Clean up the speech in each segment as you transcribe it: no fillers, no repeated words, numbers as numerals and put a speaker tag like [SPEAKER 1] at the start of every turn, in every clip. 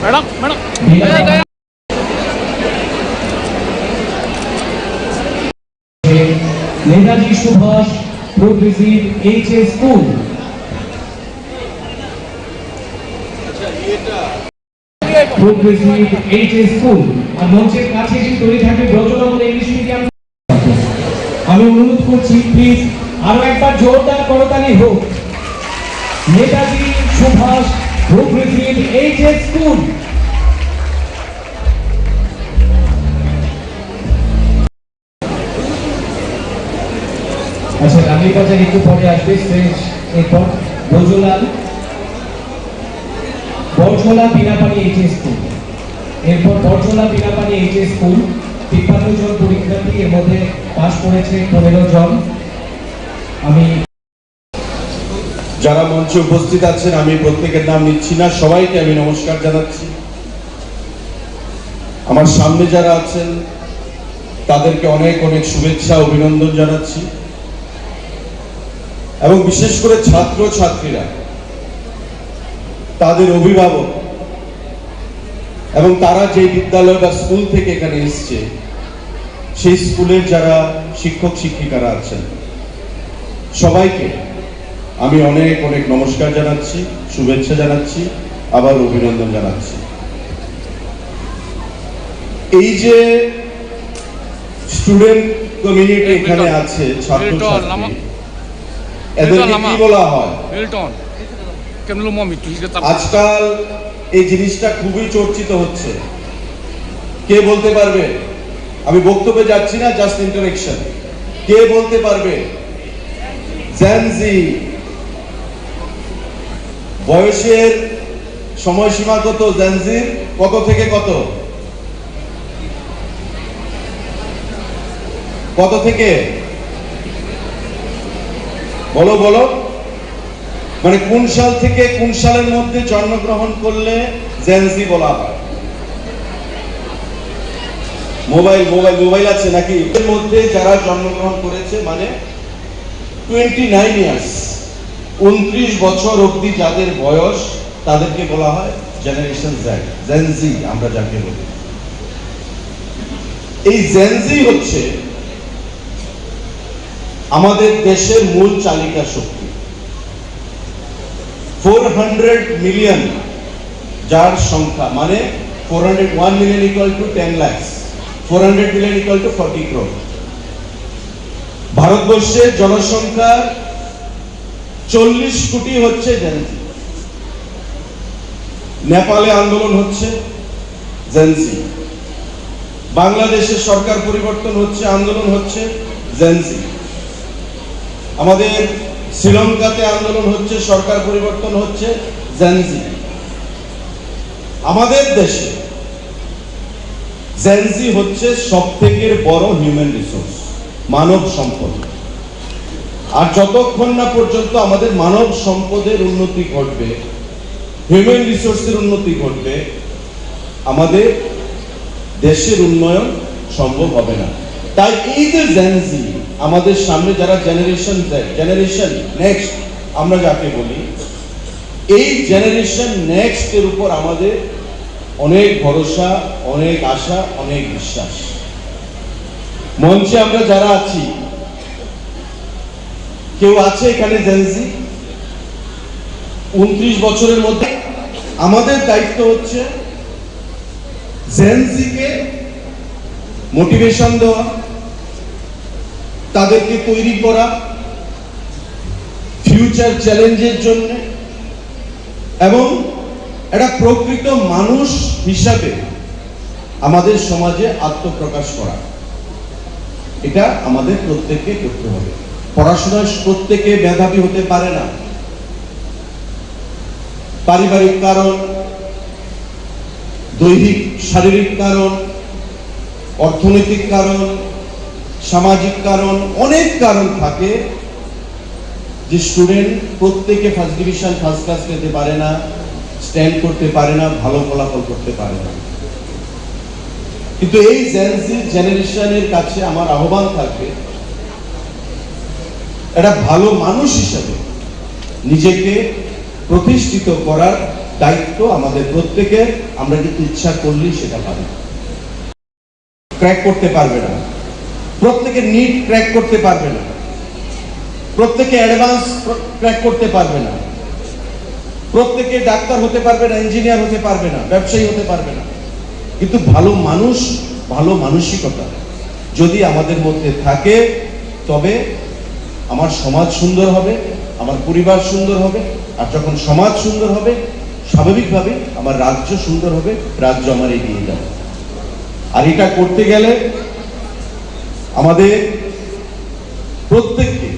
[SPEAKER 1] Madam madam
[SPEAKER 2] Netaji Subhash progressive HS school progressive HS school আর মঞ্চের কাছে এসে তৈরি থাকবে ব্রজনগর ইংলিশ মিডিয়াম। আমি অনুরোধ করছি প্লিজ আরো একবার জোরদার করতালি হোক। Netaji Subhash progressive HS school. আচ্ছা রানী বাজার একটু পরে আসবে স্টেজ। এরপর বরঝোলা বিনাপানি এইচএস স্কুল। এরপর বরঝোলা বিনাপানি এইচএস স্কুল 53 জন পরীক্ষার্থী, এর মধ্যে পাস করেছে 15 জন। আমি
[SPEAKER 3] যারা মঞ্চে উপস্থিত আছেন আমি প্রত্যেকের নাম নিচ্ছি না, সবাইকে আমি নমস্কার জানাচ্ছি। আমার সামনে যারা আছেন তাদেরকে অনেক অনেক শুভেচ্ছা অভিনন্দন জানাচ্ছি, এবং বিশেষ করে ছাত্র ছাত্রীরা, তাদের অভিভাবক এবং তারা যে বিদ্যালয় বা স্কুল থেকে এখানে এসছে সেই স্কুলের যারা শিক্ষক শিক্ষিকারা আছেন সবাইকে আমি অনেক অনেক নমস্কার জানাচ্ছি, শুভেচ্ছা জানাচ্ছি, আবার অভিনন্দন জানাচ্ছি। এই যে স্টুডেন্ট কমিউনিটি এখানে আছে, ছাত্রছাত্রী, এদেরকে কি বলা হয়? আজকাল এই জিনিসটা খুবই চর্চিত হচ্ছে। কে বলতে পারবে? আমি বক্তব্যে যাচ্ছি না, জাস্ট ইন্টারেকশন। কে বলতে পারবে? জেনজি। বয়সের সময়সীমা কত জেনজির? কত থেকে কত? কত থেকে? বলো বলো, মানে কোন সাল থেকে কোন সালের মধ্যে জন্মগ্রহণ করলে জেনজি বলা হয়? মোবাইল আছে নাকি? এর মধ্যে যারা জন্মগ্রহণ করেছে মানে 29 ইয়ার্স, 29 বছর অবধি যাদের বয়স, তাদেরকে বলা হয় জেনারেশন জেড, জেনজি আমরা যাকে বলি। এই জেনজি হচ্ছে আমাদের দেশের মূল চালিকা শক্তি। 400 মিলিয়ন যার সংখ্যা, মানে 401 million equal to 10 lakh, 400 million equal to 40 crore। ভারতবর্ষের জনসংখ্যা 40 কোটি হচ্ছে জেনজি। নেপালে আন্দোলন হচ্ছে জেনজি, বাংলাদেশের সরকার পরিবর্তন হচ্ছে, আন্দোলন হচ্ছে জেনজি, আমাদের শ্রীলঙ্কাতে আন্দোলন হচ্ছে, সরকার পরিবর্তন হচ্ছে জেনজি। আমাদের দেশে জেনজি হচ্ছে সবথেকে বড় হিউম্যান রিসোর্স, মানব সম্পদ। আর যতক্ষণ না পর্যন্ত আমাদের মানব সম্পদের উন্নতি ঘটবে, হিউম্যান রিসোর্সের উন্নতি ঘটবে, আমাদের দেশের উন্নয়ন সম্ভব হবে না। তাই এই যে জেনজি, আমাদের সামনে যারা জেনারেশন নেক্সট আমরা যাকে বলি, এই জেনারেশন নেক্সট এর উপর আমাদের অনেক ভরসা, অনেক আশা, অনেক বিশ্বাস। মঞ্চে আমরা যারা আছি, কেউ আছে এখানে জেনজি? 29 বছরের মধ্যে আমাদের দায়িত্ব হচ্ছে জেনজিকে মোটিভেশন দেওয়া, তাদেরকে তৈরি করা ফিউচার চ্যালেঞ্জের জন্য, এবং একটা প্রকৃত মানুষ হিসাবে আমাদের সমাজে আত্মপ্রকাশ করা। এটা আমাদের প্রত্যেককে করতে হবে। পড়াশোনায় প্রত্যেকে মেধাবী হতে পারে না। পারিবারিক কারণ, দৈহিক শারীরিক কারণ, অর্থনৈতিক কারণ, সামাজিক কারণ, অনেক কারণ থাকে যে স্টুডেন্ট প্রত্যেকে ফার্স্ট ডিভিশন, ফার্স্ট ক্লাস পেতে পারে না, স্ট্যান্ড করতে পারে না, ভালো ফলাফল করতে পারে না। কিন্তু এই জেনজি জেনারেশনের কাছে আমার আহ্বান থাকবে, একটা ভালো মানুষ হিসেবে নিজেকে প্রতিষ্ঠিত করার দায়িত্ব আমাদের প্রত্যেকের। আমরা কিন্তু ইচ্ছা করলেই সেটা পারি ক্র্যাক করতে পারবে না, প্রত্যেকে নিট ক্র্যাক করতে পারবে না, প্রত্যেকে অ্যাডভান্স ক্র্যাক করতে পারবে না, প্রত্যেকে ডাক্তার হতে পারবে না, ইঞ্জিনিয়ার হতে পারবে না, ব্যবসায়ী হতে পারবে না। কিন্তু ভালো মানুষ, ভালো মানসিকতা যদি আমাদের মধ্যে থাকে, তবে আমার সমাজ সুন্দর হবে, আমার পরিবার সুন্দর হবে, আর যখন সমাজ সুন্দর হবে স্বাভাবিকভাবে আমার রাজ্য সুন্দর হবে, রাজ্য আমার এগিয়ে যাবে। আর এটা করতে গেলে আমাদের প্রত্যেককে,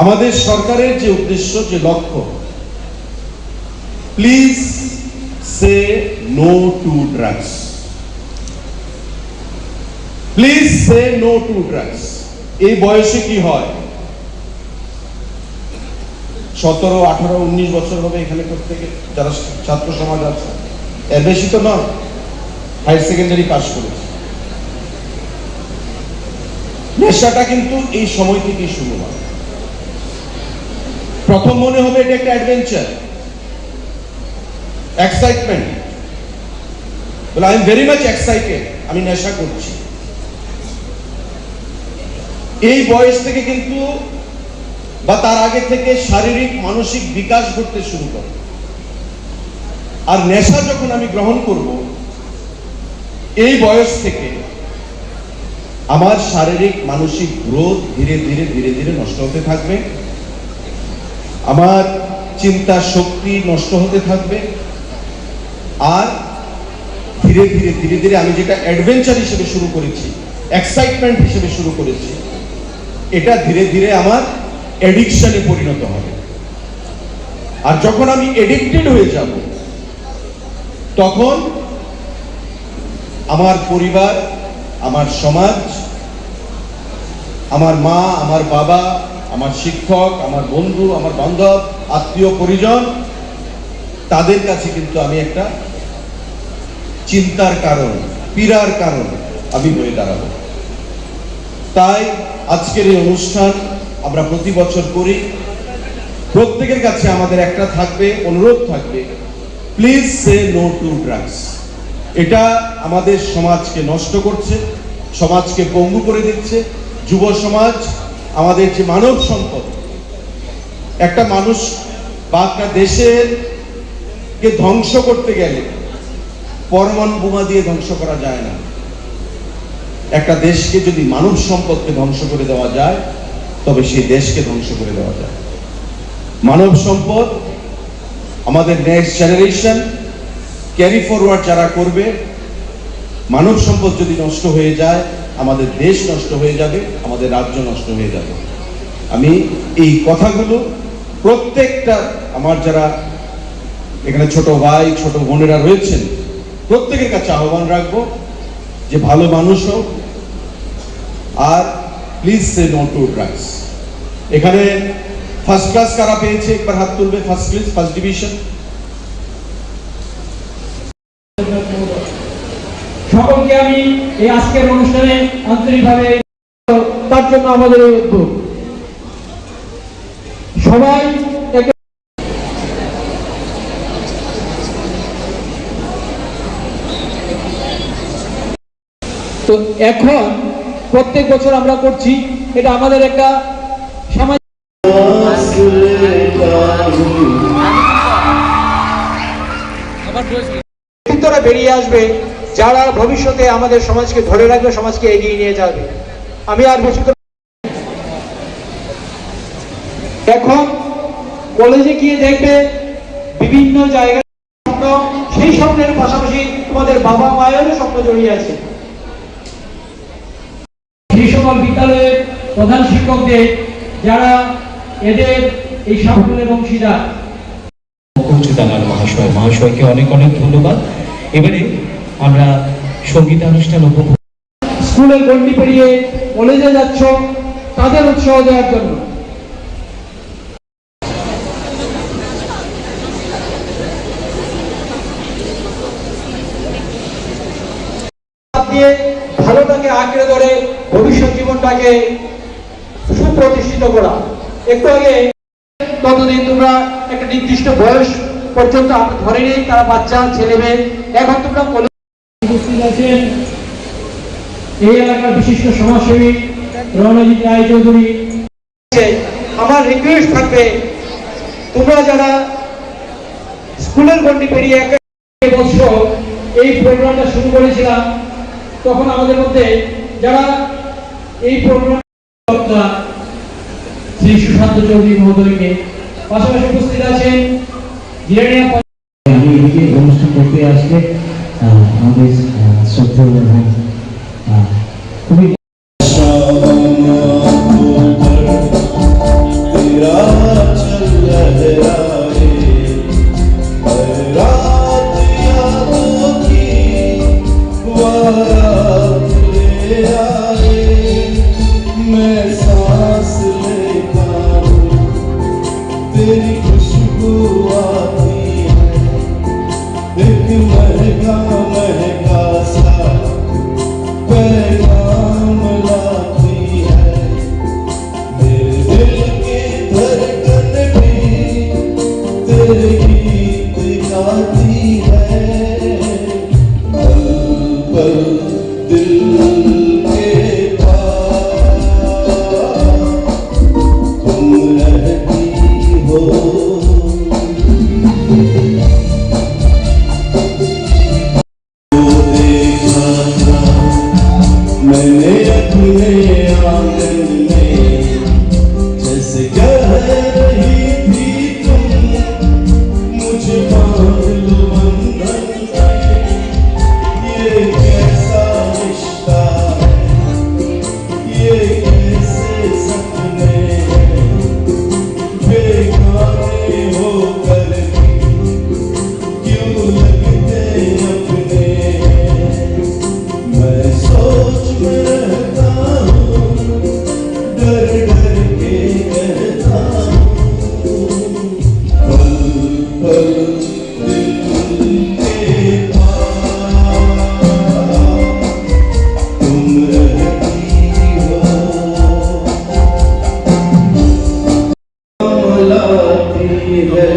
[SPEAKER 3] আমাদের সরকারের যে উদ্দেশ্য, যে লক্ষ্য, please say no to drugs, please say no to drugs. এই বয়সে কি হয়, 17, 18, 19 বছর হবে এখানে প্রত্যেকে যারা ছাত্র সমাজ আছে, এর বেশি তো নয়, হায়ার সেকেন্ডারি পাস করেছে। নেশাটা কিন্তু এই সময় থেকেই শুরু হয়। প্রথম মনে হবে এটা একটা অ্যাডভেঞ্চার, এক্সাইটমেন্ট, বলে I am very much excited, আমি নেশা করছি। এই বয়স থেকে কিন্তু বা তার আগে থেকে শারীরিক মানসিক বিকাশ ঘটতে শুরু করে। আর নেশা যখন আমি গ্রহণ করব এই বয়স থেকে, আমার শারীরিক মানসিক গ্রোথ ধীরে ধীরে ধীরে ধীরে নষ্ট হতে থাকবে, আমার চিন্তা শক্তি নষ্ট হতে থাকবে, আর ধীরে ধীরে ধীরে ধীরে আমি যেটা অ্যাডভেঞ্চার হিসেবে শুরু করেছি, এক্সাইটমেন্ট হিসেবে শুরু করেছি, এটা ধীরে ধীরে আমার অ্যাডিকশনে পরিণত হবে। আর যখন আমি এডিক্টেড হয়ে যাব, তখন আমার পরিবার, আমার সমাজ, আমার মা, আমার বাবা, আমার শিক্ষক, আমার বন্ধু, আমার বান্ধব, আত্মীয় পরিজন, তাদের কাছে কিন্তু আমি একটা চিন্তার কারণ, পীড়ার কারণ আমি হয়ে দাঁড়াবো। তাই আজকের এই অনুষ্ঠান আমরা প্রতি বছর করি। প্রত্যেকের কাছে আমাদের একটা থাকবে, অনুরোধ থাকবে, please say no to drugs. এটা আমাদের সমাজকে নষ্ট করছে, সমাজকে পঙ্গু করে দিচ্ছে। যুব সমাজ, আমাদের যে মানব সম্পদ, একটা মানুষ বা একটা দেশের কে ধ্বংস করতে গেলে পরমাণু বোমা দিয়ে ধ্বংস করা যায় না। একটা দেশকে যদি মানব সম্পদকে ধ্বংস করে দেওয়া যায়, তবে সেই দেশকে ধ্বংস করে দেওয়া যায়। মানব সম্পদ আমাদের নেক্সট জেনারেশন ক্যারি ফরওয়ার্ড যারা করবে, মানব সম্পদ যদি নষ্ট হয়ে যায়, আমাদের দেশ নষ্ট হয়ে যাবে, আমাদের রাজ্য নষ্ট হয়ে যাবে। আমি এই কথাগুলো প্রত্যেকটা আমার যারা এখানে ছোট ভাই, ছোট বোনেরা রয়েছেন, প্রত্যেকের কাছে আহ্বান রাখবো যে ভালো মানুষ হোক, আর please say no to drugs. এখানে ফার্স্ট ক্লাস কারা পেয়েছে একবার হাত তুলবে? First class, first division.
[SPEAKER 2] সকলকে আমি এই আজকের অনুষ্ঠানে আন্তরিকভাবে, তার জন্য আমাদের এই উদ্যোগ। সবাই তো এখন প্রত্যেক বছর আমরা করছি, এটা আমাদের একটা সামাজিক বেরিয়ে আসবে, যারা ভবিষ্যতে আমাদের সমাজকে ধরে রাখবে, সমাজকে এগিয়ে নিয়ে যাবে। আমি আর বেশি এখন কলেজে গিয়ে দেখবে বিভিন্ন জায়গায় স্বপ্ন, সেই স্বপ্নের পাশাপাশি তোমাদের বাবা মায়েরও স্বপ্ন জড়িয়ে আছে। সেই সকল বিদ্যালয়ের প্রধান শিক্ষকদের যারা এদের এই সাফল্যের অংশীদার,
[SPEAKER 1] আমার মহাশয়কে অনেক অনেক ধন্যবাদ। এবারে আমরা সঙ্গীতানুষ্ঠান উপভোগ।
[SPEAKER 2] স্কুলের গণ্ডি পেরিয়ে কলেজে যাচ্ছ, তাদের উৎসাহ দেওয়ার জন্য ভালোটাকে আঁকড়ে ধরে ভবিষ্যৎ জীবনটাকে সুপ্রতিষ্ঠিত করা। একটু আগে ততদিন তোমরা একটা নির্দিষ্ট বয়স পর্যন্ত আমরা ধরে নেই, তারা বাচ্চা ছেলে মেয়ে। এখন তোমরা উপস্থিত আছেন এই এলাকার বিশিষ্ট সমাজসেবী রণজিৎ রায় চৌধুরী। আমার রিকোয়েস্ট থাকবে, তোমরা যারা স্কুলের গণ্ডি পেরিয়ে এক বছর এই প্রোগ্রামটা শুরু করেছিলাম, তখন আমাদের মধ্যে যারা এই প্রোগ্রাম শ্রী সুশান্ত চৌধুরী মহোদয়কে, পাশাপাশি উপস্থিত আছেন জিরানিয়া
[SPEAKER 4] অনুষ্ঠান করতে আসলে আমাদের শ্রদ্ধা এবং খুবই
[SPEAKER 3] तेरी खुशबू आती है, एक महका महका सा पैगाम लाती है। मेरे दिल की धड़कन भी तेरे गीत गाती है। पल पल दिल के पास तुम रहती हो। देखा था मैंने अपने आंगन में, जैसे कह रही थी तुम मुझे बांध लो बंधन में। ये कैसा रिश्ता है, ये कैसे सपने हैं, बेगाने होकर क्यों लगते अपने हैं। मैं सोच में रहता हूँ, डर डर के कहता हूँ। पल पल दिल के पास तुम रहती हो। लाती है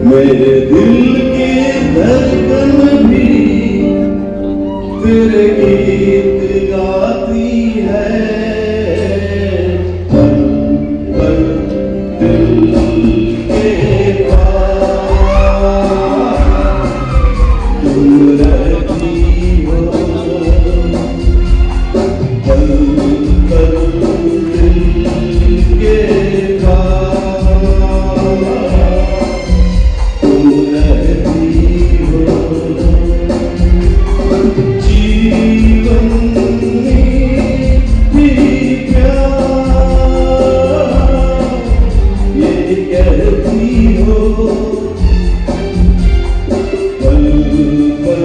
[SPEAKER 3] मेरे दिल की धड़कन भी तेरे गीत गाती है। पल पल दिल के पास तुम रहती हो। पल पल दिल के पास तुम रहती हो। जीवन में भी प्यार ये कहती हो। पल पल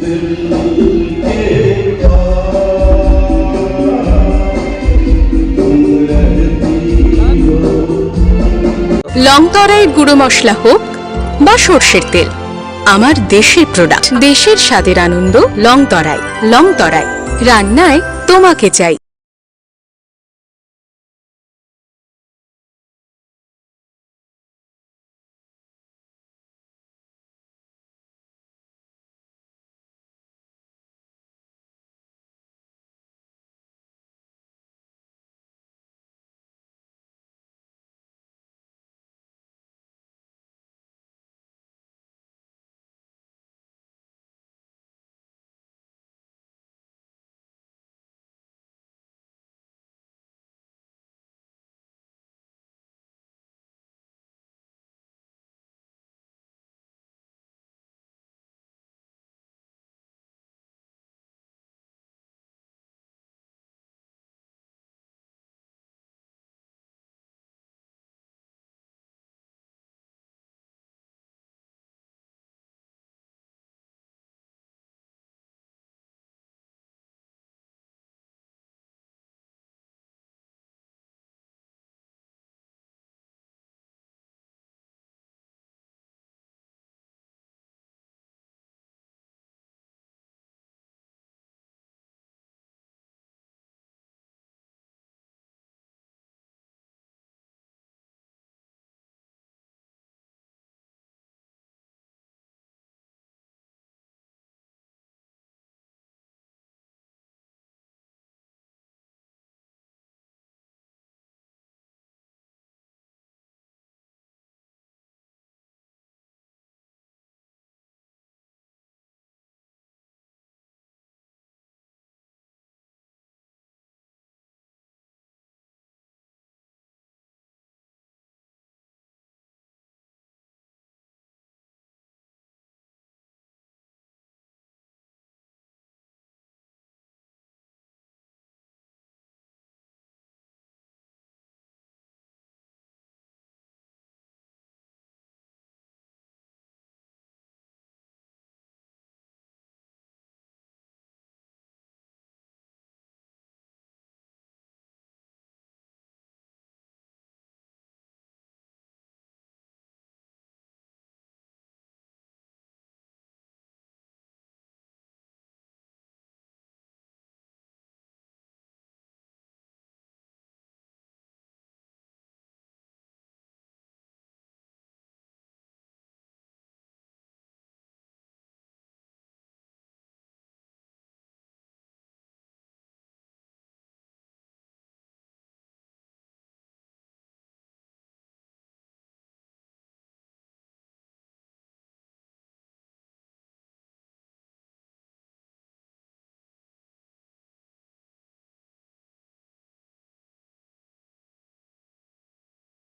[SPEAKER 3] दिल के पास तुम रहती हो।
[SPEAKER 5] লংতরাইয়ের গুঁড়ো মশলা হোক বা সর্ষের তেল, আমার দেশের প্রোডাক্ট, দেশের স্বাদের আনন্দ লংতরাই। লংতরাই, রান্নায় তোমাকে চাই।